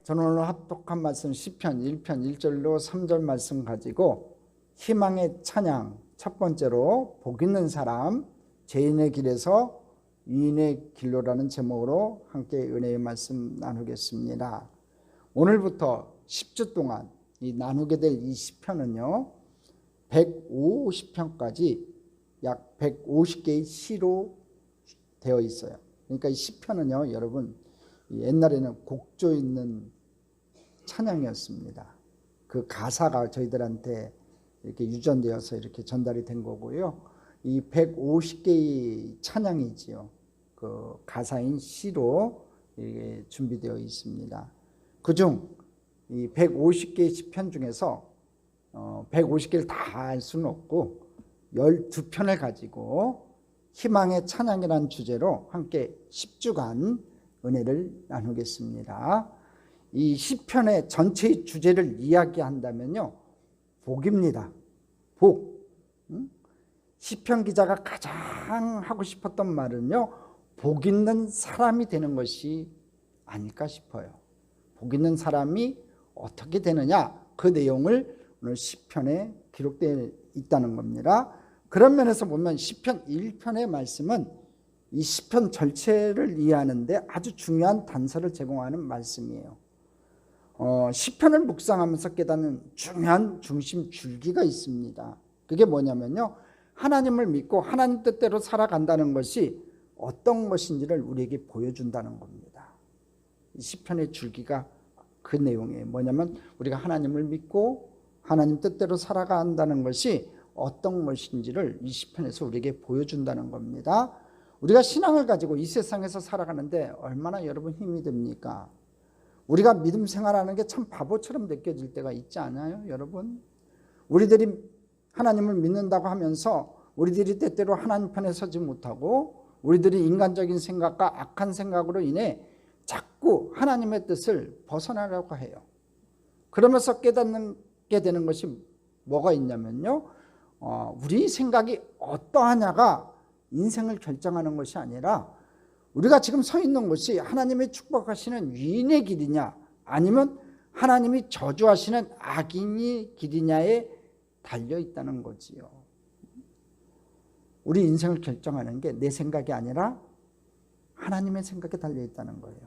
저는 오늘 합독한 말씀 시편 1편 1절로 3절 말씀 가지고 희망의 찬양, 첫 번째로 복 있는 사람, 죄인의 길에서 유인의 길로라는 제목으로 함께 은혜의 말씀 나누겠습니다. 오늘부터 10주 동안 이 나누게 될 이 시편은요 150편까지 약 150개의 시로 되어 있어요. 그러니까 이 시편은요 여러분 옛날에는 곡조 있는 찬양이었습니다. 그 가사가 저희들한테 이렇게 유전되어서 이렇게 전달이 된 거고요. 이 150개의 찬양이지요. 그 가사인 시로 이게 준비되어 있습니다. 그중 이 150개의 시편 중에서 150개를 다 할 수는 없고 12편을 가지고 희망의 찬양이라는 주제로 함께 10주간 은혜를 나누겠습니다. 이 시편의 전체의 주제를 이야기한다면요 복입니다. 복. 시편 기자가 가장 하고 싶었던 말은요 복 있는 사람이 되는 것이 아닐까 싶어요. 복 있는 사람이 어떻게 되느냐, 그 내용을 오늘 시편에 기록되어 있다는 겁니다. 그런 면에서 보면 시편 1편의 말씀은 이 시편 전체를 이해하는데 아주 중요한 단서를 제공하는 말씀이에요. 시편을 묵상하면서 깨닫는 중요한 중심 줄기가 있습니다. 그게 뭐냐면요 하나님을 믿고 하나님 뜻대로 살아간다는 것이 어떤 것인지를 우리에게 보여준다는 겁니다. 이 시편의 줄기가 그 내용이에요. 뭐냐면 우리가 하나님을 믿고 하나님 뜻대로 살아간다는 것이 어떤 것인지를 이 시편에서 우리에게 보여준다는 겁니다. 우리가 신앙을 가지고 이 세상에서 살아가는데 얼마나 여러분 힘이 듭니까? 우리가 믿음 생활하는 게 참 바보처럼 느껴질 때가 있지 않아요, 여러분? 우리들이 하나님을 믿는다고 하면서 우리들이 때때로 하나님 편에 서지 못하고 우리들이 인간적인 생각과 악한 생각으로 인해 자꾸 하나님의 뜻을 벗어나려고 해요. 그러면서 깨닫게 되는 것이 뭐가 있냐면요 우리 생각이 어떠하냐가 인생을 결정하는 것이 아니라 우리가 지금 서 있는 곳이 하나님의 축복하시는 위인의 길이냐 아니면 하나님이 저주하시는 악인의 길이냐에 달려있다는 거지요. 우리 인생을 결정하는 게 내 생각이 아니라 하나님의 생각에 달려있다는 거예요.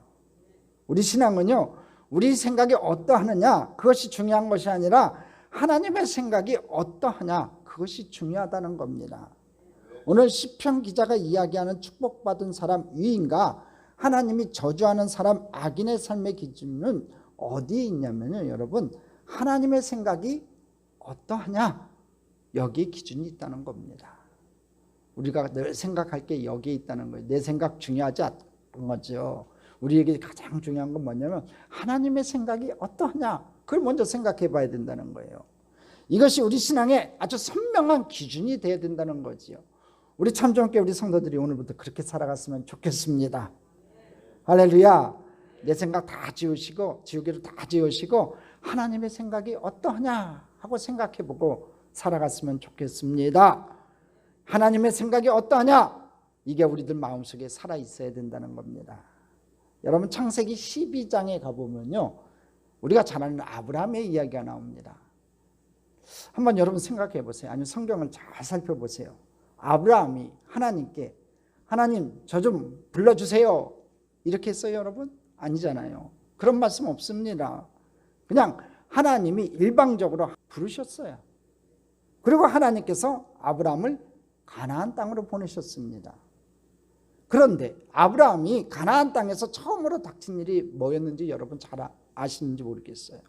우리 신앙은요 우리 생각이 어떠하느냐 그것이 중요한 것이 아니라 하나님의 생각이 어떠하냐 그것이 중요하다는 겁니다. 오늘 시편 기자가 이야기하는 축복받은 사람 위인과 하나님이 저주하는 사람 악인의 삶의 기준은 어디에 있냐면요 여러분 하나님의 생각이 어떠하냐 여기에 기준이 있다는 겁니다. 우리가 늘 생각할 게 여기에 있다는 거예요. 내 생각 중요하지 않은 거죠. 우리에게 가장 중요한 건 뭐냐면 하나님의 생각이 어떠하냐 그걸 먼저 생각해 봐야 된다는 거예요. 이것이 우리 신앙의 아주 선명한 기준이 돼야 된다는 거지요. 우리 참정교회 우리 성도들이 오늘부터 그렇게 살아갔으면 좋겠습니다. 할렐루야. 내 생각 다 지우시고 지우개를 다 지우시고 하나님의 생각이 어떠하냐 하고 생각해보고 살아갔으면 좋겠습니다. 하나님의 생각이 어떠하냐 이게 우리들 마음속에 살아있어야 된다는 겁니다. 여러분 창세기 12장에 가보면요 우리가 잘 아는 아브라함의 이야기가 나옵니다. 한번 여러분 생각해 보세요. 아니면 성경을 잘 살펴보세요. 아브라함이 하나님께 하나님 저 좀 불러주세요 이렇게 했어요 여러분? 아니잖아요. 그런 말씀 없습니다. 그냥 하나님이 일방적으로 부르셨어요. 그리고 하나님께서 아브라함을 가나안 땅으로 보내셨습니다. 그런데 아브라함이 가나안 땅에서 처음으로 닥친 일이 뭐였는지 여러분 잘 아시는지 모르겠어요.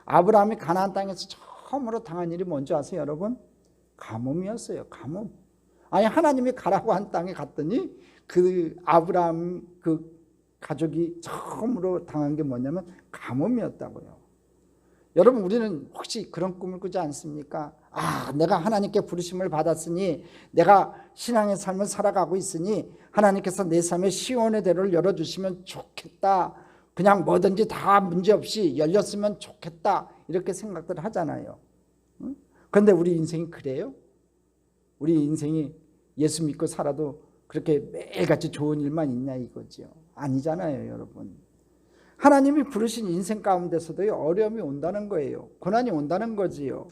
아브라함이 가나안 땅에서 처음으로 당한 일이 뭔지 아세요 여러분? 가뭄이었어요. 가뭄. 아니 하나님이 가라고 한 땅에 갔더니 그 아브라함 그 가족이 처음으로 당한 게 뭐냐면 가뭄이었다고요. 여러분 우리는 혹시 그런 꿈을 꾸지 않습니까? 내가 하나님께 부르심을 받았으니 내가 신앙의 삶을 살아가고 있으니 하나님께서 내 삶의 시온의 대로를 열어주시면 좋겠다. 그냥 뭐든지 다 문제없이 열렸으면 좋겠다. 이렇게 생각들 하잖아요. 그런데 우리 인생이 그래요? 우리 인생이 예수 믿고 살아도 그렇게 매일같이 좋은 일만 있냐 이거죠. 아니잖아요 여러분. 하나님이 부르신 인생 가운데서도 어려움이 온다는 거예요. 고난이 온다는 거지요.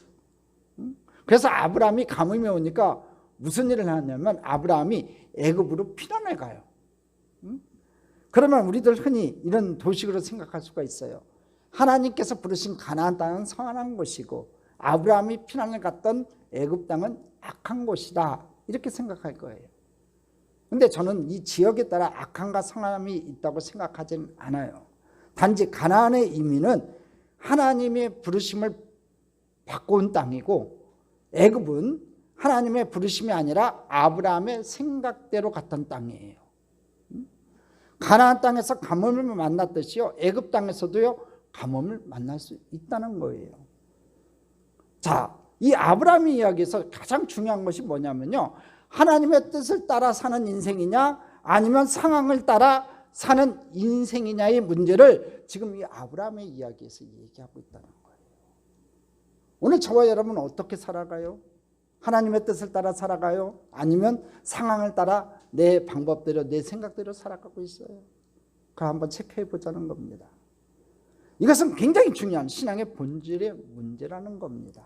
그래서 아브라함이 가뭄이 오니까 무슨 일을 하냐면 아브라함이 애굽으로 피난을 가요. 그러면 우리들 흔히 이런 도식으로 생각할 수가 있어요. 하나님께서 부르신 가나안 땅은 선한 곳이고 아브라함이 피난을 갔던 애굽 땅은 악한 곳이다, 이렇게 생각할 거예요. 근데 저는 이 지역에 따라 악함과 선함이 있다고 생각하지는 않아요. 단지 가나안의 이민은 하나님의 부르심을 받고 온 땅이고 애굽은 하나님의 부르심이 아니라 아브라함의 생각대로 갔던 땅이에요. 가나안 땅에서 가뭄을 만났듯이요, 애굽 땅에서도요 가뭄을 만날 수 있다는 거예요. 자, 이 아브라함의 이야기에서 가장 중요한 것이 뭐냐면요, 하나님의 뜻을 따라 사는 인생이냐 아니면 상황을 따라 사는 인생이냐의 문제를 지금 이 아브라함의 이야기에서 얘기하고 있다는 거예요. 오늘 저와 여러분은 어떻게 살아가요? 하나님의 뜻을 따라 살아가요? 아니면 상황을 따라 내 방법대로 내 생각대로 살아가고 있어요? 그거 한번 체크해 보자는 겁니다. 이것은 굉장히 중요한 신앙의 본질의 문제라는 겁니다.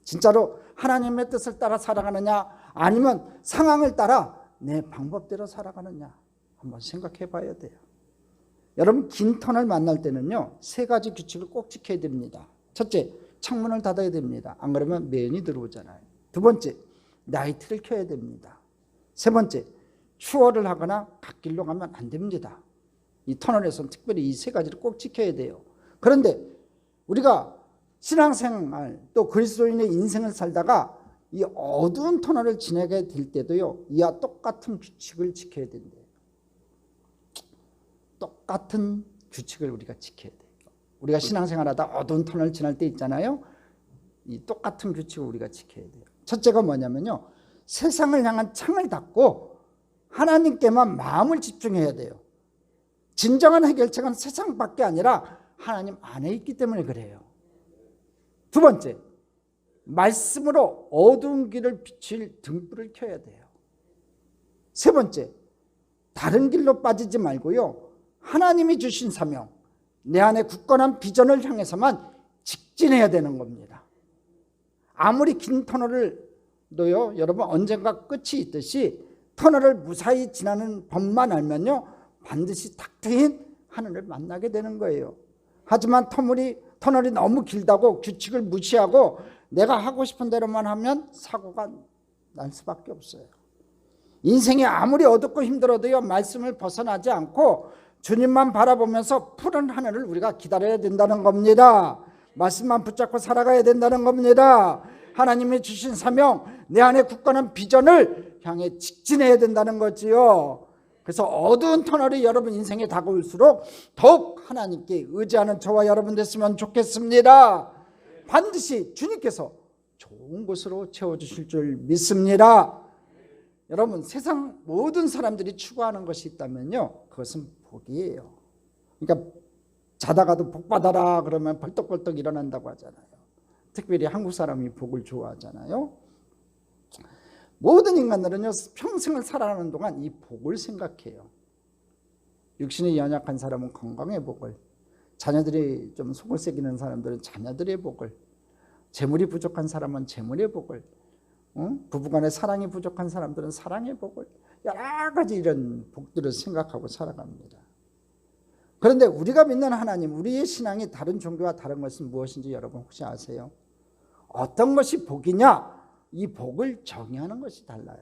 진짜로 하나님의 뜻을 따라 살아가느냐 아니면 상황을 따라 내 방법대로 살아가느냐 한번 생각해 봐야 돼요. 여러분, 긴 터널 만날 때는요 3가지 규칙을 꼭 지켜야 됩니다. 첫째, 창문을 닫아야 됩니다. 안 그러면 매연이 들어오잖아요. 두 번째, 라이트를 켜야 됩니다. 세 번째, 추월을 하거나 갓길로 가면 안 됩니다. 이 터널에서는 특별히 이 3가지를 꼭 지켜야 돼요. 그런데 우리가 신앙생활 또 그리스도인의 인생을 살다가 이 어두운 터널을 지나게 될 때도요 이와 똑같은 규칙을 지켜야 된대요. 똑같은 규칙을 우리가 지켜야 돼요. 우리가 신앙생활하다 어두운 터널을 지날 때 있잖아요. 이 똑같은 규칙을 우리가 지켜야 돼요. 첫째가 뭐냐면요, 세상을 향한 창을 닫고 하나님께만 마음을 집중해야 돼요. 진정한 해결책은 세상 밖에 아니라 하나님 안에 있기 때문에 그래요. 두 번째, 말씀으로 어두운 길을 비칠 등불을 켜야 돼요. 세 번째, 다른 길로 빠지지 말고요, 하나님이 주신 사명, 내 안에 굳건한 비전을 향해서만 직진해야 되는 겁니다. 아무리 긴 터널을도요 여러분 언젠가 끝이 있듯이 터널을 무사히 지나는 법만 알면요 반드시 탁 트인 하늘을 만나게 되는 거예요. 하지만 터널이 너무 길다고 규칙을 무시하고 내가 하고 싶은 대로만 하면 사고가 날 수밖에 없어요. 인생이 아무리 어둡고 힘들어도요 말씀을 벗어나지 않고 주님만 바라보면서 푸른 하늘을 우리가 기다려야 된다는 겁니다. 말씀만 붙잡고 살아가야 된다는 겁니다. 하나님이 주신 사명, 내 안에 굳건한 비전을 향해 직진해야 된다는 거지요. 그래서 어두운 터널이 여러분 인생에 다가올수록 더욱 하나님께 의지하는 저와 여러분 됐으면 좋겠습니다. 반드시 주님께서 좋은 곳으로 채워주실 줄 믿습니다. 여러분, 세상 모든 사람들이 추구하는 것이 있다면요 그것은 복이에요. 그러니까 자다가도 복 받아라 그러면 벌떡벌떡 일어난다고 하잖아요. 특별히 한국 사람이 복을 좋아하잖아요. 모든 인간들은요 평생을 살아가는 동안 이 복을 생각해요. 육신이 연약한 사람은 건강의 복을, 자녀들이 좀 속을 새기는 사람들은 자녀들의 복을, 재물이 부족한 사람은 재물의 복을, 부부간에 사랑이 부족한 사람들은 사랑의 복을, 여러 가지 이런 복들을 생각하고 살아갑니다. 그런데 우리가 믿는 하나님, 우리의 신앙이 다른 종교와 다른 것은 무엇인지 여러분 혹시 아세요? 어떤 것이 복이냐? 이 복을 정의하는 것이 달라요.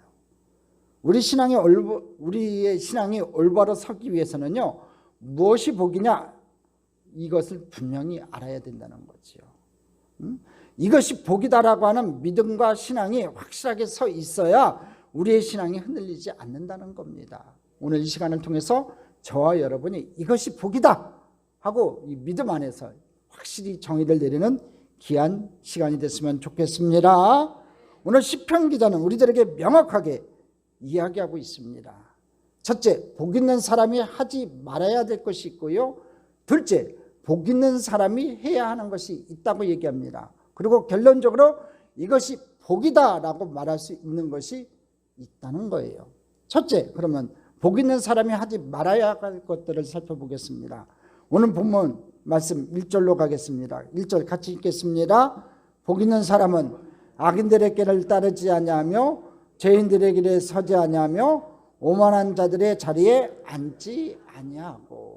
우리의 신앙이 올바로 서기 위해서는요 무엇이 복이냐? 이것을 분명히 알아야 된다는 거죠. 이것이 복이다라고 하는 믿음과 신앙이 확실하게 서 있어야 우리의 신앙이 흔들리지 않는다는 겁니다. 오늘 이 시간을 통해서 저와 여러분이 이것이 복이다 하고 이 믿음 안에서 확실히 정의를 내리는 귀한 시간이 됐으면 좋겠습니다. 오늘 시편 기자는 우리들에게 명확하게 이야기하고 있습니다. 첫째, 복 있는 사람이 하지 말아야 될 것이 있고요. 둘째, 복 있는 사람이 해야 하는 것이 있다고 얘기합니다. 그리고 결론적으로 이것이 복이다라고 말할 수 있는 것이 있다는 거예요. 첫째, 그러면 복 있는 사람이 하지 말아야 할 것들을 살펴보겠습니다. 오늘 본문 말씀 1절로 가겠습니다. 1절 같이 읽겠습니다. 복 있는 사람은 악인들의 길을 따르지 아니하며 죄인들의 길에 서지 아니하며 오만한 자들의 자리에 앉지 아니하고.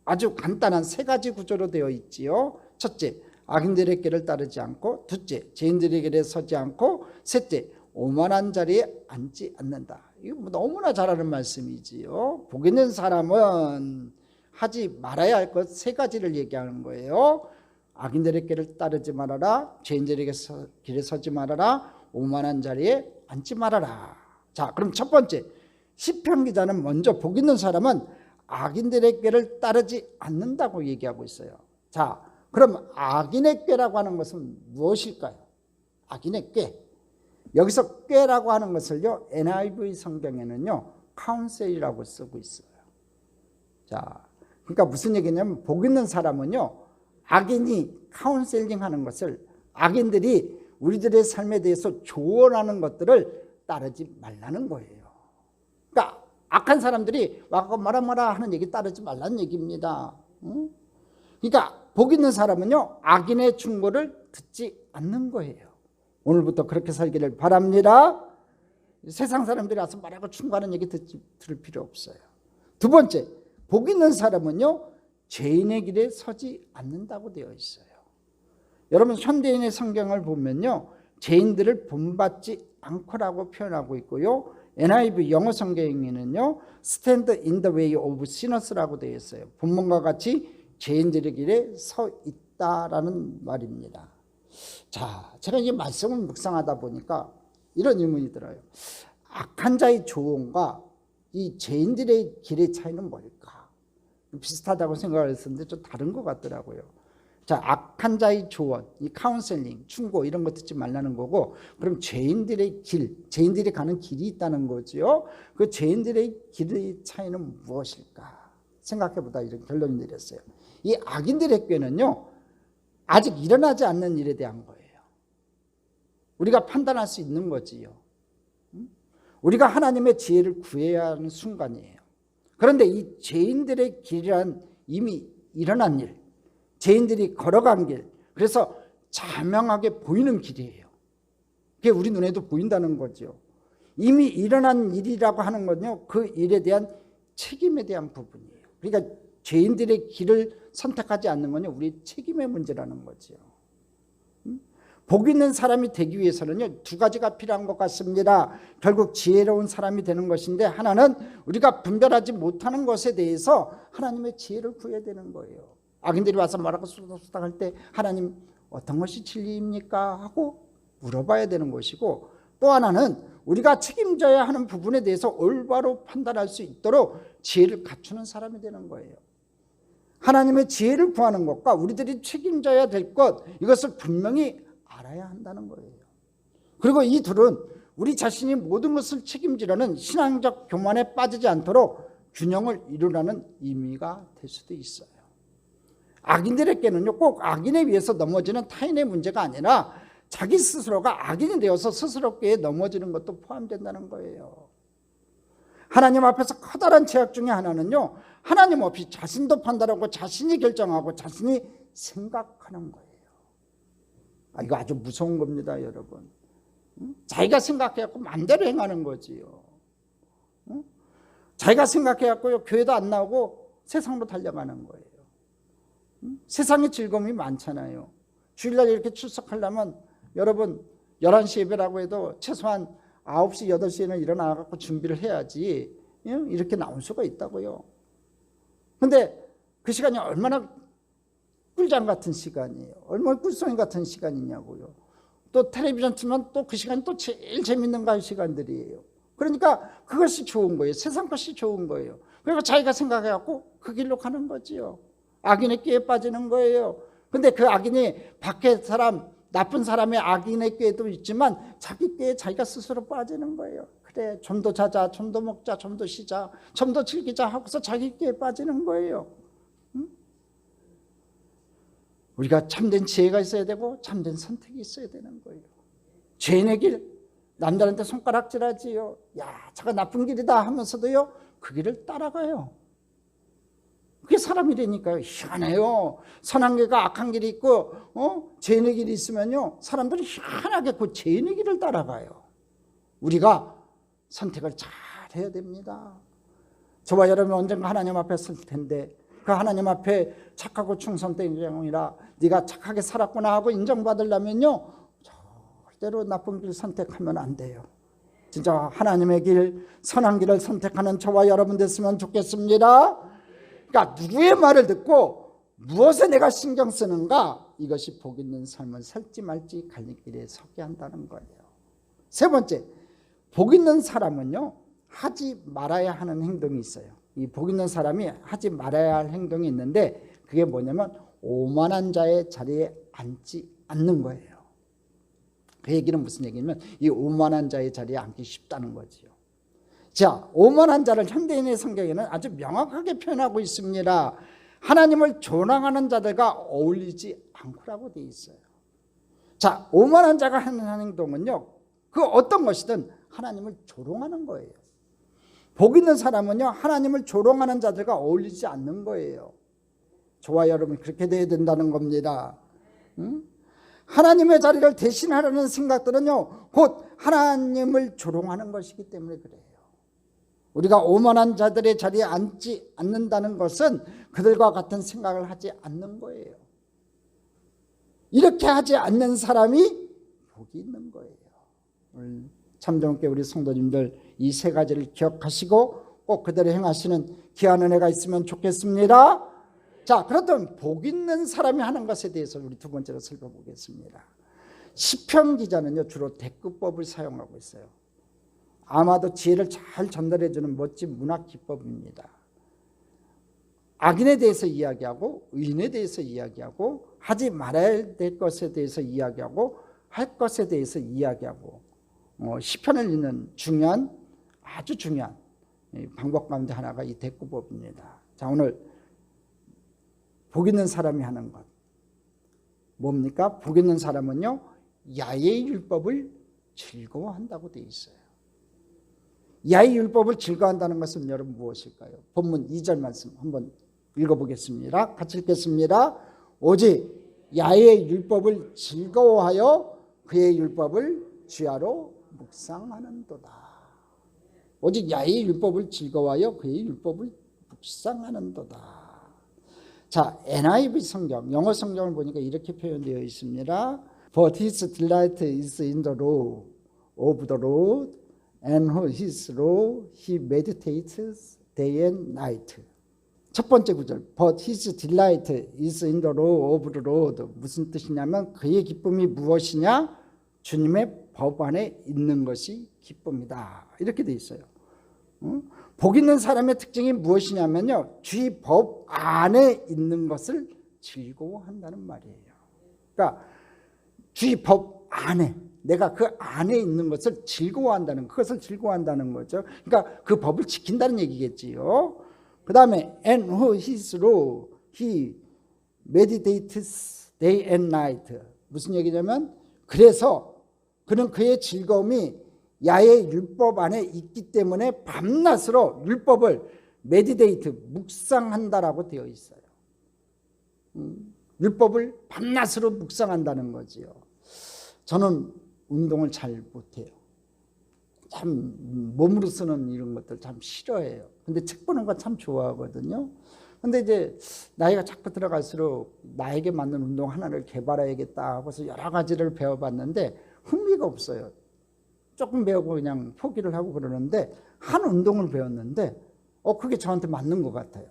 아주 간단한 세 가지 구조로 되어 있지요. 첫째, 악인들의 길을 따르지 않고, 둘째, 죄인들의 길에 서지 않고, 셋째, 오만한 자리에 앉지 않는다. 이거 너무나 잘 아는 말씀이지요. 복 있는 사람은 하지 말아야 할 것 세 가지를 얘기하는 거예요. 악인들의 길을 따르지 말아라, 죄인들의 길에 서지 말아라, 오만한 자리에 앉지 말아라. 자, 그럼 첫 번째, 시편 기자는 먼저 복 있는 사람은 악인들의 꾀를 따르지 않는다고 얘기하고 있어요. 자, 그럼 악인의 꾀라고 하는 것은 무엇일까요? 악인의 꾀. 여기서 꾀라고 하는 것을요, NIV 성경에는요, 카운셀이라고 쓰고 있어요. 자, 그러니까 무슨 얘기냐면 복 있는 사람은요, 악인이 카운셀링 하는 것을, 악인들이 우리들의 삶에 대해서 조언하는 것들을 따르지 말라는 거예요. 그러니까 악한 사람들이 와서 마라 하는 얘기 따르지 말라는 얘기입니다. 그러니까 복 있는 사람은요, 악인의 충고를 듣지 않는 거예요. 오늘부터 그렇게 살기를 바랍니다. 세상 사람들이 와서 말하고 충고하는 얘기 들을 필요 없어요. 두 번째, 복 있는 사람은요, 죄인의 길에 서지 않는다고 되어 있어요. 여러분, 현대인의 성경을 보면요, 죄인들을 본받지 않고라고 표현하고 있고요, NIV 영어 성경에는요, Stand in the way of sinners라고 되어 있어요. 본문과 같이 죄인들의 길에 서 있다라는 말입니다. 자, 제가 이 말씀을 묵상하다 보니까 이런 의문이 들어요. 악한 자의 조언과 이 죄인들의 길의 차이는 뭘까? 비슷하다고 생각을 했었는데 좀 다른 것 같더라고요. 자, 악한 자의 조언, 이 카운셀링, 충고 이런 거 듣지 말라는 거고, 그럼 죄인들의 길, 죄인들이 가는 길이 있다는 거죠. 그 죄인들의 길의 차이는 무엇일까? 생각해보다 이런 결론이 내렸어요. 이 악인들의 꾀는요, 아직 일어나지 않는 일에 대한 거예요. 우리가 판단할 수 있는 거지요. 우리가 하나님의 지혜를 구해야 하는 순간이에요. 그런데 이 죄인들의 길이란 이미 일어난 일, 죄인들이 걸어간 길, 그래서 자명하게 보이는 길이에요. 그게 우리 눈에도 보인다는 거죠. 이미 일어난 일이라고 하는 건요, 그 일에 대한 책임에 대한 부분이에요. 그러니까 죄인들의 길을 선택하지 않는 건요, 우리의 책임의 문제라는 거죠. 복 있는 사람이 되기 위해서는요, 두 가지가 필요한 것 같습니다. 결국 지혜로운 사람이 되는 것인데, 하나는 우리가 분별하지 못하는 것에 대해서 하나님의 지혜를 구해야 되는 거예요. 악인들이 와서 말하고 수닥수닥 할 때 하나님 어떤 것이 진리입니까? 하고 물어봐야 되는 것이고, 또 하나는 우리가 책임져야 하는 부분에 대해서 올바로 판단할 수 있도록 지혜를 갖추는 사람이 되는 거예요. 하나님의 지혜를 구하는 것과 우리들이 책임져야 될 것, 이것을 분명히 알아야 한다는 거예요. 그리고 이 둘은 우리 자신이 모든 것을 책임지려는 신앙적 교만에 빠지지 않도록 균형을 이루라는 의미가 될 수도 있어요. 악인들에게는요, 꼭 악인에 의해서 넘어지는 타인의 문제가 아니라 자기 스스로가 악인이 되어서 스스로께 넘어지는 것도 포함된다는 거예요. 하나님 앞에서 커다란 죄악 중에 하나는요, 하나님 없이 자신도 판단하고 자신이 결정하고 자신이 생각하는 거예요. 이거 아주 무서운 겁니다, 여러분. 자기가 생각해갖고 마음대로 행하는 거지요. 자기가 생각해갖고요, 교회도 안 나오고 세상으로 달려가는 거예요. 세상에 즐거움이 많잖아요. 주일날 이렇게 출석하려면 여러분 11시 예배라고 해도 최소한 9시, 8시에는 일어나갖고 준비를 해야지 이렇게 나올 수가 있다고요. 근데 그 시간이 얼마나 꿀잠 같은 시간이에요. 얼마나 꿀송이 같은 시간이냐고요. 또 텔레비전 틀면 또 그 시간이 또 제일 재밌는 시간들이에요. 그러니까 그것이 좋은 거예요. 세상 것이 좋은 거예요. 그리고 자기가 생각해갖고 그 길로 가는 거지요. 악인의 꾀에 빠지는 거예요. 근데 그 악인이 밖에 사람, 나쁜 사람의 악인의 꾀도 있지만 자기 꾀에 자기가 스스로 빠지는 거예요. 그래, 좀 더 자자, 좀 더 먹자, 좀 더 쉬자, 좀 더 즐기자 하고서 자기 꾀에 빠지는 거예요. 우리가 참된 지혜가 있어야 되고 참된 선택이 있어야 되는 거예요. 죄인의 길, 남들한테 손가락질하지요. 야, 저거 나쁜 길이다 하면서도요, 그 길을 따라가요. 그게 사람이라니까요. 희한해요. 선한 길과 악한 길이 있고 죄인의 길이 있으면요, 사람들이 희한하게 그 죄인의 길을 따라가요. 우리가 선택을 잘 해야 됩니다. 저와 여러분 언젠가 하나님 앞에 설 텐데, 그 하나님 앞에 착하고 충성된 인정이라 네가 착하게 살았구나 하고 인정받으려면요, 절대로 나쁜 길 선택하면 안 돼요. 진짜 하나님의 길, 선한 길을 선택하는 저와 여러분 됐으면 좋겠습니다. 그러니까 누구의 말을 듣고 무엇에 내가 신경 쓰는가, 이것이 복 있는 삶을 살지 말지 갈림길에 서게 한다는 거예요. 세 번째, 복 있는 사람은요, 하지 말아야 하는 행동이 있어요. 이 복 있는 사람이 하지 말아야 할 행동이 있는데, 그게 뭐냐면 오만한 자의 자리에 앉지 않는 거예요. 그 얘기는 무슨 얘기냐면 이 오만한 자의 자리에 앉기 쉽다는 거지요. 자, 오만한 자를 현대인의 성경에는 아주 명확하게 표현하고 있습니다. 하나님을 조롱하는 자들과 어울리지 않고라고 되어 있어요. 자, 오만한 자가 하는 행동은요, 그 어떤 것이든 하나님을 조롱하는 거예요. 복 있는 사람은요, 하나님을 조롱하는 자들과 어울리지 않는 거예요. 저와 여러분 그렇게 돼야 된다는 겁니다. 하나님의 자리를 대신하려는 생각들은요, 곧 하나님을 조롱하는 것이기 때문에 그래요. 우리가 오만한 자들의 자리에 앉지 않는다는 것은 그들과 같은 생각을 하지 않는 거예요. 이렇게 하지 않는 사람이 복이 있는 거예요. 오늘 참정께 우리 성도님들 이 세 가지를 기억하시고 꼭 그대로 행하시는 귀한 은혜가 있으면 좋겠습니다. 자, 그렇다면 복 있는 사람이 하는 것에 대해서 우리 두 번째로 살펴보겠습니다. 시편 기자는요, 주로 대꾸법을 사용하고 있어요. 아마도 지혜를 잘 전달해 주는 멋진 문학 기법입니다. 악인에 대해서 이야기하고 의인에 대해서 이야기하고 하지 말아야 될 것에 대해서 이야기하고 할 것에 대해서 이야기하고 시편을 읽는 아주 중요한 방법 가운데 하나가 이 대꾸법입니다. 자, 오늘 복 있는 사람이 하는 것 뭡니까? 복 있는 사람은요, 야의 율법을 즐거워한다고 되어 있어요. 야의 율법을 즐거워한다는 것은 여러분 무엇일까요? 본문 2절 말씀 한번 읽어보겠습니다. 같이 읽겠습니다. 오직 야의 율법을 즐거워하여 그의 율법을 주야로 묵상하는도다. 오직 야의 율법을 즐거워하여 그의 율법을 묵상하는도다. 자, NIV 성경, 영어 성경을 보니까 이렇게 표현되어 있습니다. But his delight is in the law of the Lord, and his law he meditates day and night. 첫 번째 구절, But his delight is in the law of the Lord. 무슨 뜻이냐면 그의 기쁨이 무엇이냐? 주님의 법 안에 있는 것이 기쁨이다. 이렇게 돼 있어요. 복 있는 사람의 특징이 무엇이냐면요, 주의 법 안에 있는 것을 즐거워한다는 말이에요. 그러니까 주의 법 안에, 내가 그 안에 있는 것을 즐거워한다는, 그것을 즐거워한다는 거죠. 그러니까 그 법을 지킨다는 얘기겠지요. 그 다음에 and who his law he meditates day and night. 무슨 얘기냐면 그래서 그는 그의 즐거움이 야의 율법 안에 있기 때문에 밤낮으로 율법을 메디테이트, 묵상한다라고 되어 있어요. 율법을 밤낮으로 묵상한다는 거지요. 저는 운동을 잘 못해요. 참 몸으로 쓰는 이런 것들 참 싫어해요. 근데 책 보는 거 참 좋아하거든요. 근데 이제 나이가 자꾸 들어갈수록 나에게 맞는 운동 하나를 개발해야겠다 하고서 여러 가지를 배워봤는데 흥미가 없어요. 조금 배우고 그냥 포기를 하고 그러는데 한 운동을 배웠는데 그게 저한테 맞는 것 같아요.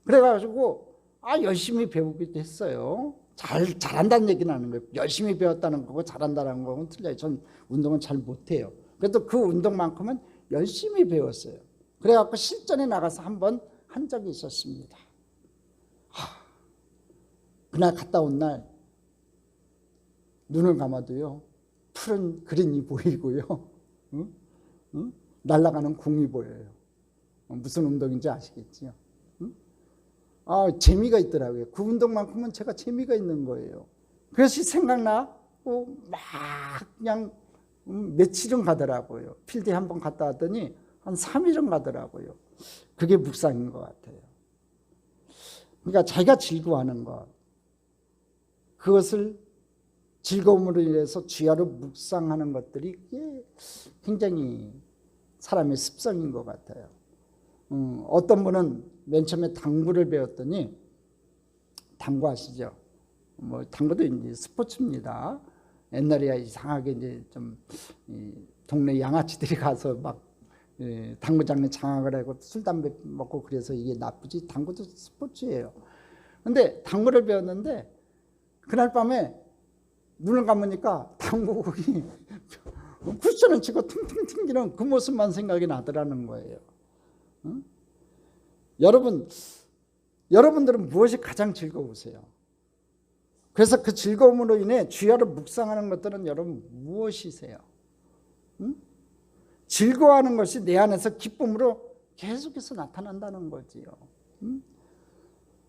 그래가지고 열심히 배우기도 했어요. 잘한다는 얘기는 하는 거예요. 열심히 배웠다는 거고 잘한다는 거는 틀려요. 전 운동은 잘 못해요. 그래도 그 운동만큼은 열심히 배웠어요. 그래갖고 실전에 나가서 한번 한 적이 있었습니다. 그날 갔다 온 날 눈을 감아도요, 푸른 그린이 보이고요, 날아가는 궁이 보여요. 무슨 운동인지 아시겠지요? 재미가 있더라고요. 그 운동만큼은 제가 재미가 있는 거예요. 그것이 생각나고 막 그냥 며칠은 가더라고요. 필드에 한번 갔다 왔더니 한 3일은 가더라고요. 그게 묵상인 것 같아요. 그러니까 자기가 즐거워하는 것, 그것을 즐거움으로 인해서 주야로 묵상하는 것들이 굉장히 사람의 습성인 것 같아요. 어떤 분은 맨 처음에 당구를 배웠더니, 당구 아시죠? 뭐 당구도 이제 스포츠입니다. 옛날에 이상하게 이제 좀 동네 양아치들이 가서 막 당구장에 장악을 하고 술 담배 먹고 그래서 이게 나쁘지, 당구도 스포츠예요. 근데 당구를 배웠는데 그날 밤에 눈을 감으니까 당구공이 쿠션을 치고 퉁퉁 튕기는 그 모습만 생각이 나더라는 거예요. 응? 여러분들은 무엇이 가장 즐거우세요? 그래서 그 즐거움으로 인해 주야로 묵상하는 것들은 여러분 무엇이세요? 응? 즐거워하는 것이 내 안에서 기쁨으로 계속해서 나타난다는 거지요. 응?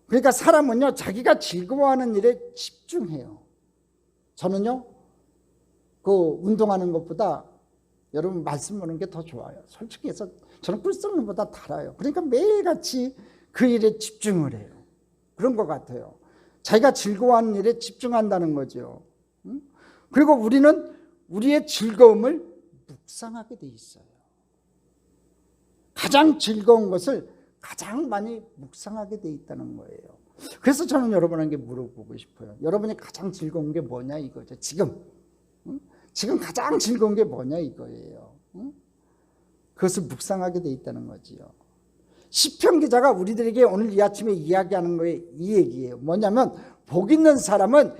그러니까 사람은요, 자기가 즐거워하는 일에 집중해요. 저는요, 그 운동하는 것보다 여러분 말씀 보는 게 더 좋아요. 솔직히 해서 저는 꿀 썩는 것보다 달아요. 그러니까 매일같이 그 일에 집중을 해요. 그런 것 같아요. 자기가 즐거워하는 일에 집중한다는 거죠. 그리고 우리는 우리의 즐거움을 묵상하게 돼 있어요. 가장 즐거운 것을 가장 많이 묵상하게 돼 있다는 거예요. 그래서 저는 여러분에게 물어보고 싶어요. 여러분이 가장 즐거운 게 뭐냐 이거죠. 지금 가장 즐거운 게 뭐냐 이거예요. 그것을 묵상하게 돼 있다는 거지요. 시편 기자가 우리들에게 오늘 이 아침에 이야기하는 거에 이 얘기예요. 뭐냐면 복 있는 사람은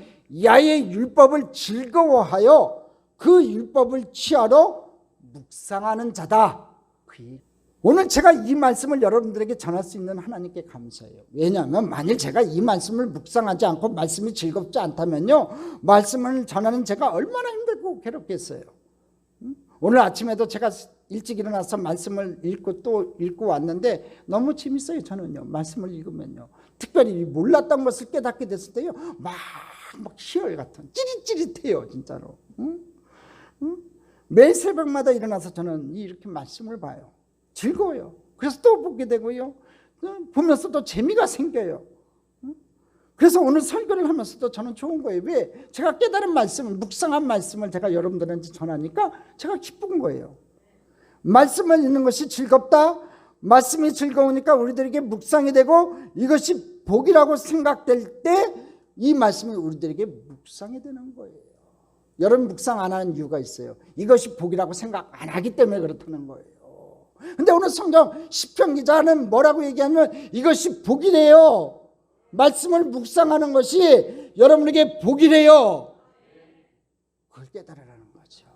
야의 율법을 즐거워하여 그 율법을 취하러 묵상하는 자다. 오늘 제가 이 말씀을 여러분들에게 전할 수 있는 하나님께 감사해요. 왜냐하면 만일 제가 이 말씀을 묵상하지 않고 말씀이 즐겁지 않다면요, 말씀을 전하는 제가 얼마나 힘들고 괴롭겠어요. 오늘 아침에도 제가 일찍 일어나서 말씀을 읽고 또 읽고 왔는데 너무 재밌어요. 저는요, 말씀을 읽으면요, 특별히 몰랐던 것을 깨닫게 됐을 때요, 막 희열 같은 찌릿찌릿해요. 진짜로. 매일 새벽마다 일어나서 저는 이렇게 말씀을 봐요. 즐거워요. 그래서 또 보게 되고요, 보면서 또 재미가 생겨요. 그래서 오늘 설교를 하면서도 저는 좋은 거예요. 왜? 제가 깨달은 말씀을, 묵상한 말씀을 제가 여러분들한테 전하니까 제가 기쁜 거예요. 말씀을 읽는 것이 즐겁다. 말씀이 즐거우니까 우리들에게 묵상이 되고 이것이 복이라고 생각될 때 이 말씀이 우리들에게 묵상이 되는 거예요. 여러분 묵상 안 하는 이유가 있어요. 이것이 복이라고 생각 안 하기 때문에 그렇다는 거예요. 근데 오늘 성경 시편 기자는 뭐라고 얘기하면 이것이 복이래요. 말씀을 묵상하는 것이 여러분에게 복이래요. 그걸 깨달으라는 거죠.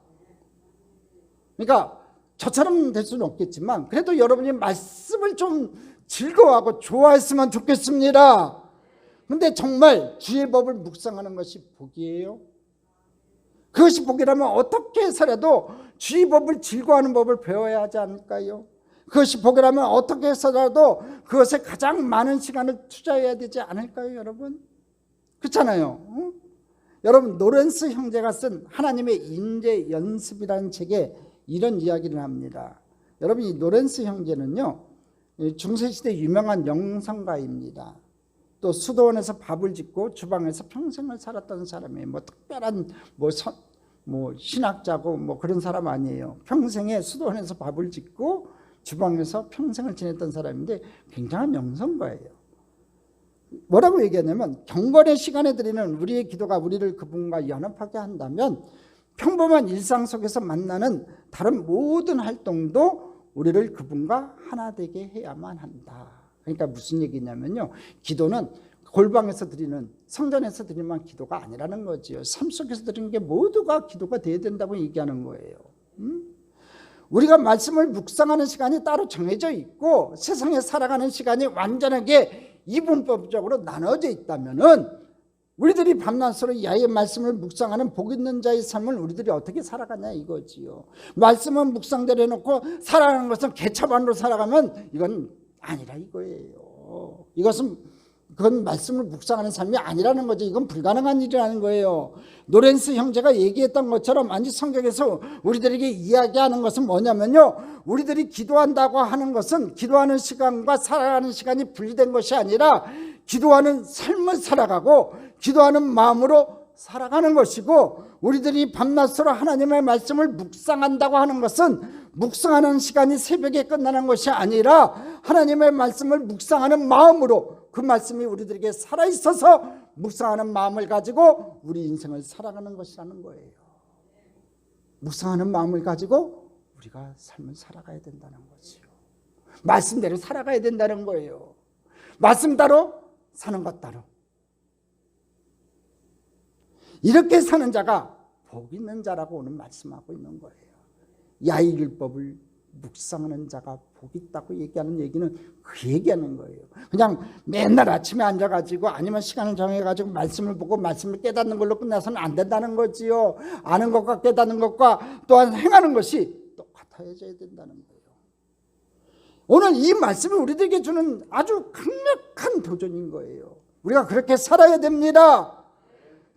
그러니까 저처럼 될 수는 없겠지만 그래도 여러분이 말씀을 좀 즐거워하고 좋아했으면 좋겠습니다. 근데 정말 주의 법을 묵상하는 것이 복이에요. 그것이 복이라면 어떻게 해서라도 주의 법을 즐거워하는 법을 배워야 하지 않을까요? 그것이 복이라면 어떻게 해서라도 그것에 가장 많은 시간을 투자해야 되지 않을까요, 여러분? 그렇잖아요. 응? 여러분 로렌스 형제가 쓴 하나님의 인재 연습이라는 책에 이런 이야기를 합니다. 여러분 이 로렌스 형제는요, 중세시대 유명한 영성가입니다. 또 수도원에서 밥을 짓고 주방에서 평생을 살았던 사람이에요. 뭐 특별한 뭐 신학자고 뭐 그런 사람 아니에요. 평생에 수도원에서 밥을 짓고 주방에서 평생을 지냈던 사람인데 굉장한 영성가예요. 뭐라고 얘기하냐면 경건의 시간에 드리는 우리의 기도가 우리를 그분과 연합하게 한다면 평범한 일상 속에서 만나는 다른 모든 활동도 우리를 그분과 하나 되게 해야만 한다. 그러니까 무슨 얘기냐면요, 기도는 골방에서 드리는, 성전에서 드리는 기도가 아니라는 거지요. 삶 속에서 드리는 게 모두가 기도가 돼야 된다고 얘기하는 거예요. 우리가 말씀을 묵상하는 시간이 따로 정해져 있고 세상에 살아가는 시간이 완전하게 이분법적으로 나눠져 있다면은 우리들이 밤낮으로 야의 말씀을 묵상하는 복 있는 자의 삶을 우리들이 어떻게 살아가냐 이거지요. 말씀은 묵상대로 해놓고 살아가는 것은 개차반으로 살아가면 이건 아니라 이거예요. 그건 말씀을 묵상하는 삶이 아니라는 거죠. 이건 불가능한 일이라는 거예요. 노렌스 형제가 얘기했던 것처럼 아니 성경에서 우리들에게 이야기하는 것은 뭐냐면요, 우리들이 기도한다고 하는 것은 기도하는 시간과 살아가는 시간이 분리된 것이 아니라 기도하는 삶을 살아가고 기도하는 마음으로 살아가는 것이고, 우리들이 밤낮으로 하나님의 말씀을 묵상한다고 하는 것은 묵상하는 시간이 새벽에 끝나는 것이 아니라 하나님의 말씀을 묵상하는 마음으로 그 말씀이 우리들에게 살아있어서 묵상하는 마음을 가지고 우리 인생을 살아가는 것이라는 거예요. 묵상하는 마음을 가지고 우리가 삶을 살아가야 된다는 거지요. 말씀대로 살아가야 된다는 거예요. 말씀 따로 사는 것 따로. 이렇게 사는 자가 복 있는 자라고 오늘 말씀하고 있는 거예요. 야의 율법을 묵상하는 자가 복 있다고 얘기하는 얘기는 그 얘기하는 거예요. 그냥 맨날 아침에 앉아가지고 아니면 시간을 정해가지고 말씀을 보고 말씀을 깨닫는 걸로 끝나서는 안 된다는 거지요. 아는 것과 깨닫는 것과 또한 행하는 것이 똑같아져야 된다는 거예요. 오늘 이 말씀이 우리들에게 주는 아주 강력한 도전인 거예요. 우리가 그렇게 살아야 됩니다.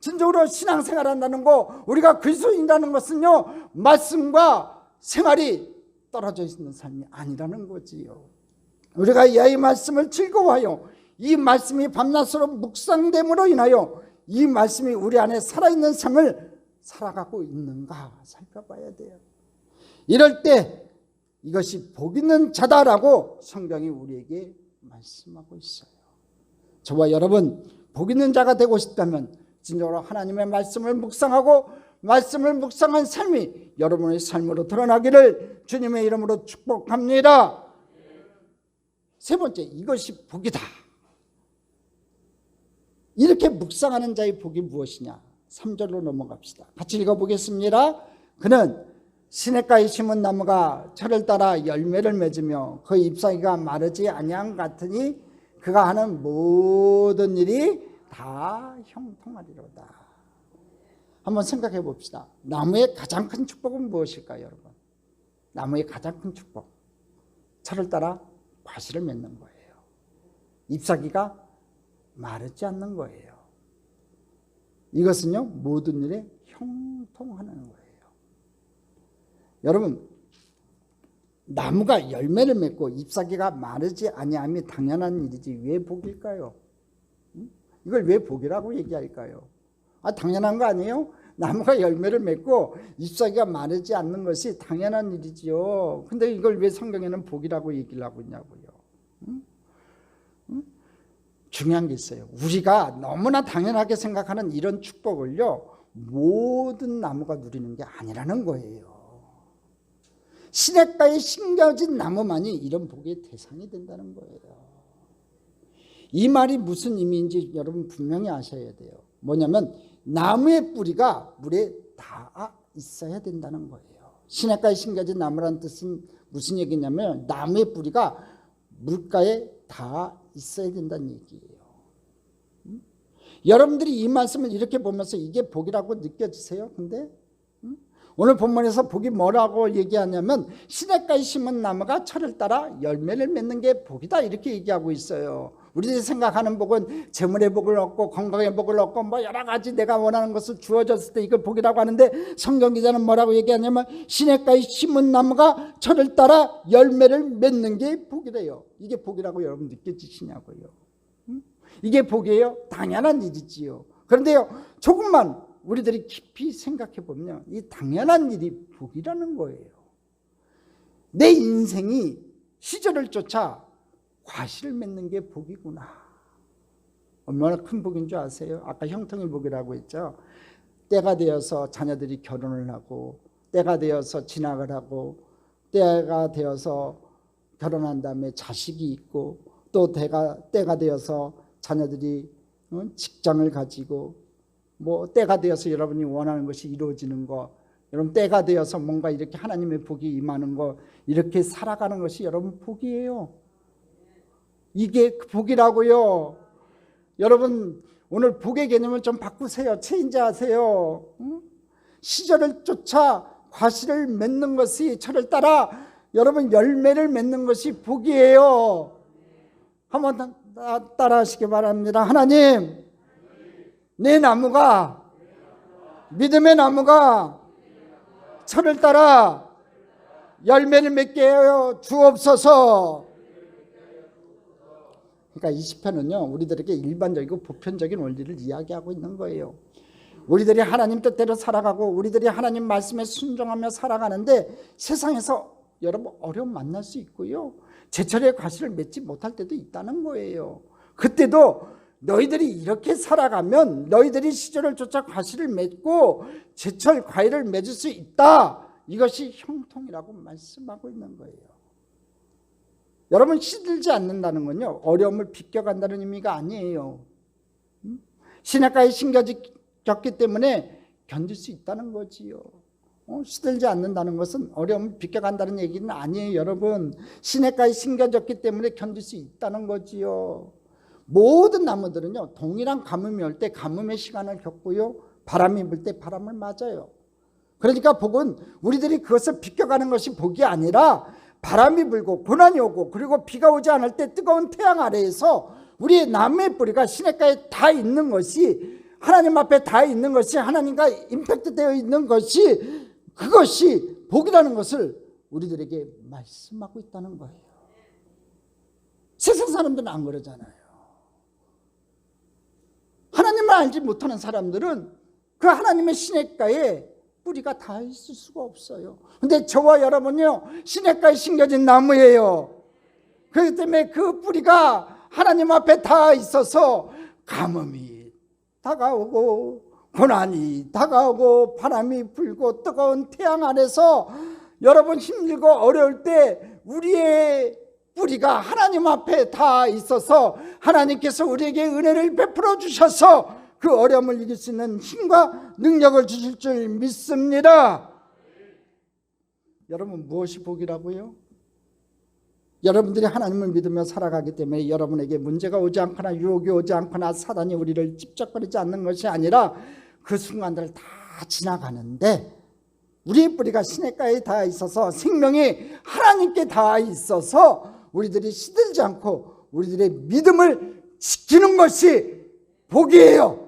진정으로 신앙생활 한다는 거, 우리가 그리스도인이라는 것은요, 말씀과 생활이 떨어져 있는 삶이 아니라는 거지요. 우리가 이 말씀을 즐거워하여 이 말씀이 밤낮으로 묵상됨으로 인하여 이 말씀이 우리 안에 살아있는 삶을 살아가고 있는가 살펴봐야 돼요. 이럴 때 이것이 복 있는 자다라고 성경이 우리에게 말씀하고 있어요. 저와 여러분, 복 있는 자가 되고 싶다면 진정으로 하나님의 말씀을 묵상하고 말씀을 묵상한 삶이 여러분의 삶으로 드러나기를 주님의 이름으로 축복합니다. 세 번째, 이것이 복이다. 이렇게 묵상하는 자의 복이 무엇이냐? 3절로 넘어갑시다. 같이 읽어보겠습니다. 그는 시냇가에 심은 나무가 철을 따라 열매를 맺으며 그 잎사귀가 마르지 아니함 같으니 그가 하는 모든 일이 다 형통하리로다. 한번 생각해 봅시다. 나무의 가장 큰 축복은 무엇일까요, 여러분? 나무의 가장 큰 축복, 철을 따라 과실을 맺는 거예요. 잎사귀가 마르지 않는 거예요. 이것은요, 모든 일에 형통하는 거예요. 여러분, 나무가 열매를 맺고 잎사귀가 마르지 아니함이 당연한 일이지 왜 복일까요? 이걸 왜 복이라고 얘기할까요? 당연한 거 아니에요? 나무가 열매를 맺고 잎사귀가 마르지 않는 것이 당연한 일이지요. 근데 이걸 왜 성경에는 복이라고 얘기를 하고 있냐고요. 중요한 게 있어요. 우리가 너무나 당연하게 생각하는 이런 축복을요, 모든 나무가 누리는 게 아니라는 거예요. 시냇가에 심겨진 나무만이 이런 복의 대상이 된다는 거예요. 이 말이 무슨 의미인지 여러분 분명히 아셔야 돼요. 뭐냐면 나무의 뿌리가 물에 닿아 있어야 된다는 거예요. 시냇가에 심겨진 나무라는 뜻은 무슨 얘기냐면 나무의 뿌리가 물가에 닿아 있어야 된다는 얘기예요. 여러분들이 이 말씀을 이렇게 보면서 이게 복이라고 느껴지세요? 근데 오늘 본문에서 복이 뭐라고 얘기하냐면 시냇가에 심은 나무가 철을 따라 열매를 맺는 게 복이다 이렇게 얘기하고 있어요. 우리들이 생각하는 복은 재물의 복을 얻고 건강의 복을 얻고 뭐 여러 가지 내가 원하는 것을 주어졌을 때 이걸 복이라고 하는데, 성경 기자는 뭐라고 얘기하냐면 시냇가에 심은 나무가 철을 따라 열매를 맺는 게 복이래요. 이게 복이라고 여러분 느껴지시냐고요? 이게 복이에요? 당연한 일이지요. 그런데요, 조금만 우리들이 깊이 생각해 보면 이 당연한 일이 복이라는 거예요. 내 인생이 시절을 쫓아 과실을 맺는 게 복이구나. 얼마나 큰 복인 줄 아세요? 아까 형통의 복이라고 했죠. 때가 되어서 자녀들이 결혼을 하고, 때가 되어서 진학을 하고, 때가 되어서 결혼한 다음에 자식이 있고, 또 때가 되어서 자녀들이 직장을 가지고, 뭐 때가 되어서 여러분이 원하는 것이 이루어지는 거, 여러분 때가 되어서 뭔가 이렇게 하나님의 복이 임하는 거, 이렇게 살아가는 것이 여러분 복이에요. 이게 복이라고요. 여러분 오늘 복의 개념을 좀 바꾸세요. 체인지하세요. 시절을 쫓아 과실을 맺는 것이, 철을 따라 여러분 열매를 맺는 것이 복이에요. 한번 따라 하시기 바랍니다. 하나님, 내 나무가, 믿음의 나무가 철을 따라 열매를 맺게 하여 주옵소서. 그러니까 이 시편은요, 우리들에게 일반적이고 보편적인 원리를 이야기하고 있는 거예요. 우리들이 하나님 뜻대로 살아가고 우리들이 하나님 말씀에 순종하며 살아가는데 세상에서 여러분 어려움 만날 수 있고요, 제철의 과실을 맺지 못할 때도 있다는 거예요. 그때도 너희들이 이렇게 살아가면 너희들이 시절을 쫓아 과실을 맺고 제철 과일을 맺을 수 있다. 이것이 형통이라고 말씀하고 있는 거예요. 여러분, 시들지 않는다는 건요, 어려움을 비껴간다는 의미가 아니에요. 시냇가에 심겨졌기 때문에 견딜 수 있다는 거지요. 시들지 않는다는 것은 어려움을 비껴간다는 얘기는 아니에요. 여러분, 시냇가에 심겨졌기 때문에 견딜 수 있다는 거지요. 모든 나무들은요, 동일한 가뭄이 올 때 가뭄의 시간을 겪고요, 바람이 불 때 바람을 맞아요. 그러니까 복은 우리들이 그것을 비껴가는 것이 복이 아니라 바람이 불고 고난이 오고 그리고 비가 오지 않을 때 뜨거운 태양 아래에서 우리의 나무의 뿌리가 시냇가에 다 있는 것이, 하나님 앞에 다 있는 것이, 하나님과 임팩트 되어 있는 것이, 그것이 복이라는 것을 우리들에게 말씀하고 있다는 거예요. 세상 사람들은 안 그러잖아요. 하나님을 알지 못하는 사람들은 그 하나님의 시냇가에 뿌리가 다 있을 수가 없어요. 근데 저와 여러분요, 시냇가에 심겨진 나무예요. 그렇기 때문에 그 뿌리가 하나님 앞에 다 있어서 가뭄이 다가오고 고난이 다가오고 바람이 불고 뜨거운 태양 아래서 여러분 힘들고 어려울 때 우리의 뿌리가 하나님 앞에 다 있어서 하나님께서 우리에게 은혜를 베풀어 주셔서 그 어려움을 이길 수 있는 힘과 능력을 주실 줄 믿습니다. 여러분, 무엇이 복이라고요? 여러분들이 하나님을 믿으며 살아가기 때문에 여러분에게 문제가 오지 않거나 유혹이 오지 않거나 사단이 우리를 찝적거리지 않는 것이 아니라 그 순간들을 다 지나가는데 우리의 뿌리가 시냇가에 다 있어서 생명이 하나님께 다 있어서 우리들이 시들지 않고 우리들의 믿음을 지키는 것이 복이에요.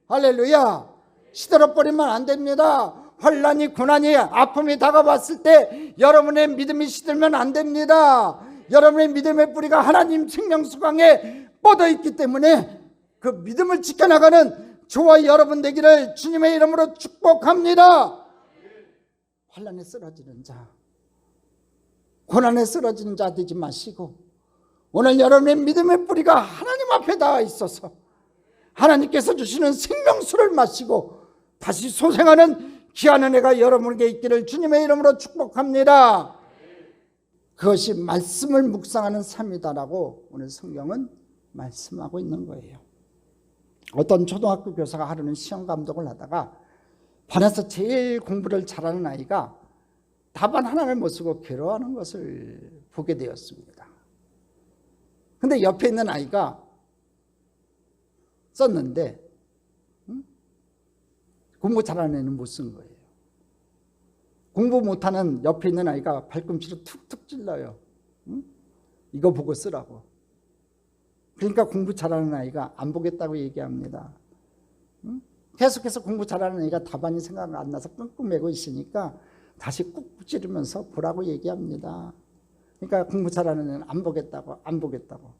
할렐루야. 시들어버리면 안 됩니다. 환난이 고난이 아픔이 다가왔을 때 여러분의 믿음이 시들면 안 됩니다. 여러분의 믿음의 뿌리가 하나님 생명 수강에 뻗어 있기 때문에 그 믿음을 지켜나가는 저와 여러분 되기를 주님의 이름으로 축복합니다. 환난에 쓰러지는 자, 고난에 쓰러지는 자 되지 마시고 오늘 여러분의 믿음의 뿌리가 하나님 앞에 닿아 있어서 하나님께서 주시는 생명수를 마시고 다시 소생하는 귀한 은혜가 여러분에게 있기를 주님의 이름으로 축복합니다. 그것이 말씀을 묵상하는 삶이다라고 오늘 성경은 말씀하고 있는 거예요. 어떤 초등학교 교사가 하루는 시험 감독을 하다가 반에서 제일 공부를 잘하는 아이가 답안 하나를 못 쓰고 괴로워하는 것을 보게 되었습니다. 근데 옆에 있는 아이가 썼는데 공부 잘하는 애는 못 쓴 거예요. 공부 못하는 옆에 있는 아이가 발꿈치로 툭툭 찔러요. 이거 보고 쓰라고. 그러니까 공부 잘하는 아이가 안 보겠다고 얘기합니다. 계속해서 공부 잘하는 아이가 답안이 생각 안 나서 끙끙매고 있으니까 다시 꾹 찌르면서 보라고 얘기합니다. 그러니까 공부 잘하는 애는 안 보겠다고, 안 보겠다고.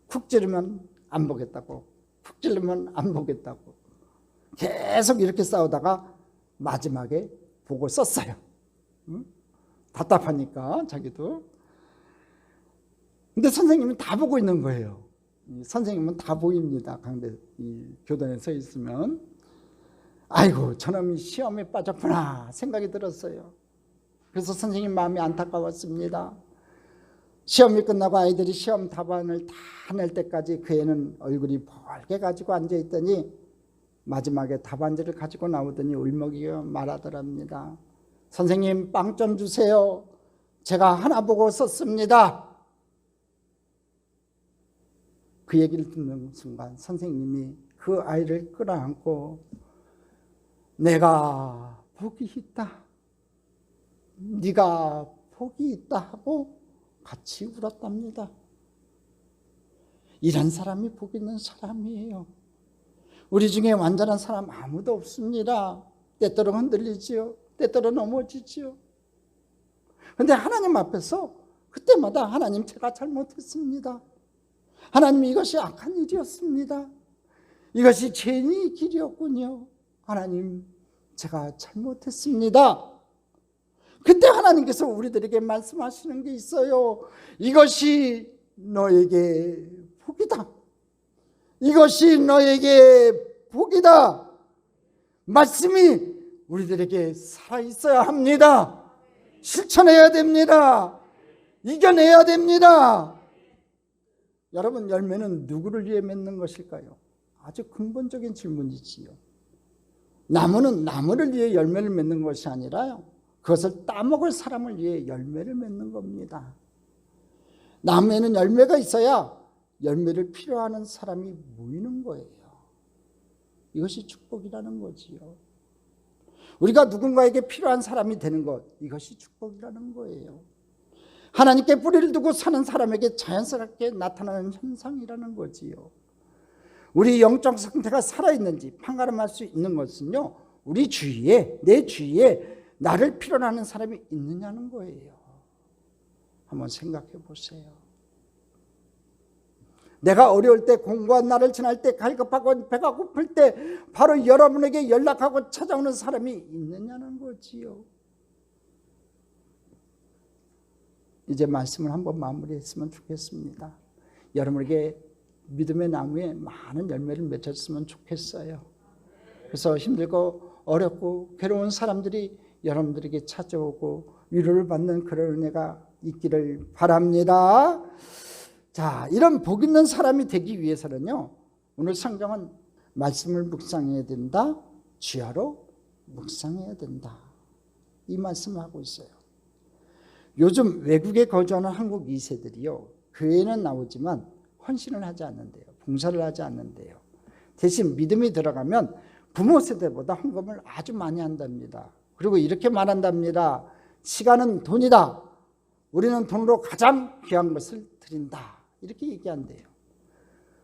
쿡 찌르면 안 보겠다고, 쿡 찌르면 안 보겠다고. 계속 이렇게 싸우다가 마지막에 보고 썼어요. 답답하니까 자기도. 근데 선생님은 다 보고 있는 거예요. 선생님은 다 보입니다. 교단에 서 있으면. 아이고, 저놈이 시험에 빠졌구나 생각이 들었어요. 그래서 선생님 마음이 안타까웠습니다. 시험이 끝나고 아이들이 시험 답안을 다 낼 때까지 그 애는 얼굴이 벌게 가지고 앉아있더니 마지막에 답안지를 가지고 나오더니 울먹이며 말하더랍니다. 선생님, 빵 좀 주세요. 제가 하나 보고 썼습니다. 그 얘기를 듣는 순간 선생님이 그 아이를 끌어안고 내가 복이 있다, 네가 복이 있다 하고 같이 울었답니다. 이런 사람이 복 있는 사람이에요. 우리 중에 완전한 사람 아무도 없습니다. 때때로 흔들리지요. 때때로 넘어지지요. 그런데 하나님 앞에서 그때마다 하나님, 제가 잘못했습니다. 하나님, 이것이 악한 일이었습니다. 이것이 죄인의 길이었군요. 하나님, 제가 잘못했습니다. 그때 하나님께서 우리들에게 말씀하시는 게 있어요. 이것이 너에게 복이다. 이것이 너에게 복이다. 말씀이 우리들에게 살아있어야 합니다. 실천해야 됩니다. 이겨내야 됩니다. 여러분, 열매는 누구를 위해 맺는 것일까요? 아주 근본적인 질문이지요. 나무는 나무를 위해 열매를 맺는 것이 아니라요, 그것을 따먹을 사람을 위해 열매를 맺는 겁니다. 나무에는 열매가 있어야 열매를 필요하는 사람이 모이는 거예요. 이것이 축복이라는 거지요. 우리가 누군가에게 필요한 사람이 되는 것, 이것이 축복이라는 거예요. 하나님께 뿌리를 두고 사는 사람에게 자연스럽게 나타나는 현상이라는 거지요. 우리 영적 상태가 살아있는지 판가름할 수 있는 것은요, 우리 주위에, 내 주위에 나를 필요로 하는 사람이 있느냐는 거예요. 한번 생각해 보세요. 내가 어려울 때, 공부한 날을 지날 때, 갈급하고 배가 고플 때 바로 여러분에게 연락하고 찾아오는 사람이 있느냐는 거지요. 이제 말씀을 한번 마무리했으면 좋겠습니다. 여러분에게 믿음의 나무에 많은 열매를 맺었으면 좋겠어요. 그래서 힘들고 어렵고 괴로운 사람들이 여러분들에게 찾아오고 위로를 받는 그런 은혜가 있기를 바랍니다. 자, 이런 복 있는 사람이 되기 위해서는요, 오늘 성경은 말씀을 묵상해야 된다, 주야로 묵상해야 된다, 이 말씀을 하고 있어요. 요즘 외국에 거주하는 한국 2세들이요, 교회는 나오지만 헌신을 하지 않는데요, 봉사를 하지 않는데요. 대신 믿음이 들어가면 부모 세대보다 헌금을 아주 많이 한답니다. 그리고 이렇게 말한답니다. 시간은 돈이다. 우리는 돈으로 가장 귀한 것을 드린다. 이렇게 얘기한대요.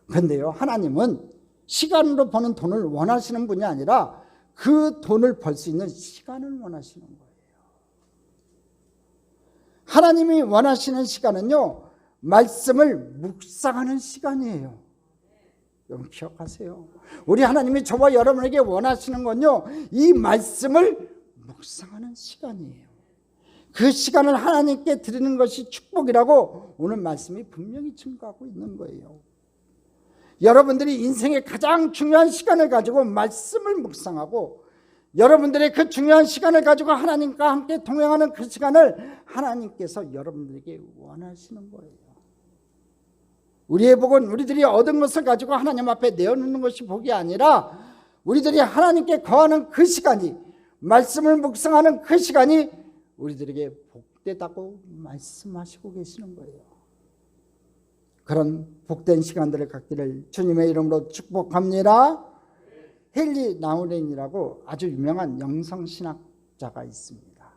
그런데요, 하나님은 시간으로 버는 돈을 원하시는 분이 아니라 그 돈을 벌 수 있는 시간을 원하시는 거예요. 하나님이 원하시는 시간은요, 말씀을 묵상하는 시간이에요. 여러분 기억하세요. 우리 하나님이 저와 여러분에게 원하시는 건요, 이 말씀을 묵상하는 시간이에요. 그 시간을 하나님께 드리는 것이 축복이라고 오늘 말씀이 분명히 증거하고 있는 거예요. 여러분들이 인생의 가장 중요한 시간을 가지고 말씀을 묵상하고, 여러분들의 그 중요한 시간을 가지고 하나님과 함께 동행하는 그 시간을 하나님께서 여러분들에게 원하시는 거예요. 우리의 복은 우리들이 얻은 것을 가지고 하나님 앞에 내어놓는 것이 복이 아니라, 우리들이 하나님께 거하는 그 시간이, 말씀을 묵상하는 그 시간이 우리들에게 복되다고 말씀하시고 계시는 거예요. 그런 복된 시간들을 갖기를 주님의 이름으로 축복합니다. 헨리 나우렌이라고 아주 유명한 영성신학자가 있습니다.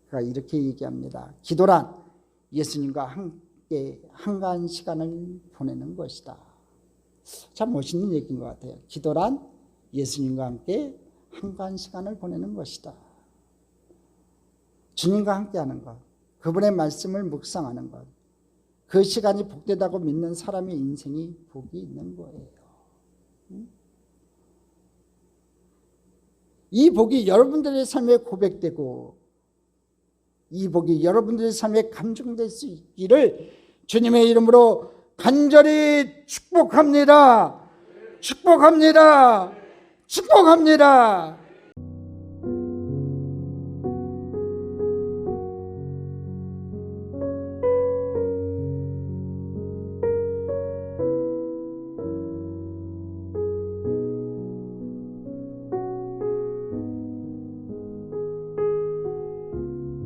그가 이렇게 얘기합니다. 기도란 예수님과 함께 한가한 시간을 보내는 것이다. 참 멋있는 얘기인 것 같아요. 기도란 예수님과 함께 한가한 시간을 보내는 것이다. 주님과 함께하는 것, 그분의 말씀을 묵상하는 것, 그 시간이 복되다고 믿는 사람의 인생이 복이 있는 거예요. 이 복이 여러분들의 삶에 고백되고, 이 복이 여러분들의 삶에 감정될 수 있기를 주님의 이름으로 간절히 축복합니다. 축복합니다. 축복합니다.